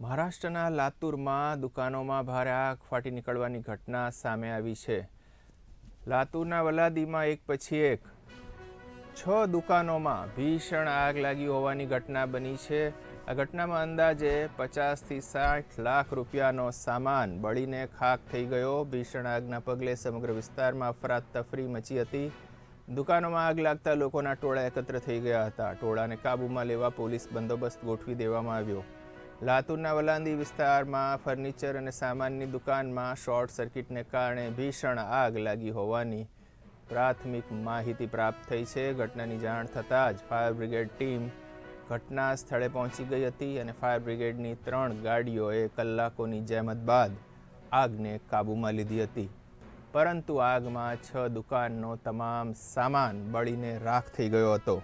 મહારાષ્ટ્રના લાતુરમાં દુકાનોમાં ભારે આગ ફાટી નીકળવાની ઘટના સામે આવી છે. લાતુરના વલાદીમાં એક પછી એક 6 દુકાનોમાં ભીષણ આગ લાગી હોવાની ઘટના બની છે. આ ઘટનામાં અંદાજે 50 થી 60 લાખ રૂપિયાનો સામાન બળીને ખાખ થઈ ગયો. ભીષણ આગના પગલે સમગ્ર વિસ્તારમાં અફરાતફરી મચી હતી. દુકાનોમાં આગ લાગતા લોકોના ટોળા એકત્ર થઈ ગયા હતા. ટોળાને કાબૂમાં લેવા પોલીસ બંદોબસ્ત ગોઠવી દેવામાં આવ્યો. લાતુરના વલાંદી વિસ્તારમાં ફર્નિચર અને સામાનની દુકાનમાં શોર્ટ સર્કિટને કારણે ભીષણ આગ લાગી હોવાની પ્રાથમિક માહિતી પ્રાપ્ત થઈ છે. ઘટનાની જાણ થતાં જ ફાયર બ્રિગેડ ટીમ ઘટના સ્થળે પહોંચી ગઈ હતી અને ફાયર બ્રિગેડની 3 ગાડીઓએ કલાકોની જહેમત બાદ આગને કાબૂમાં લીધી હતી. પરંતુ આગમાં 6 દુકાનનો તમામ સામાન બળીને રાખ થઈ ગયો હતો.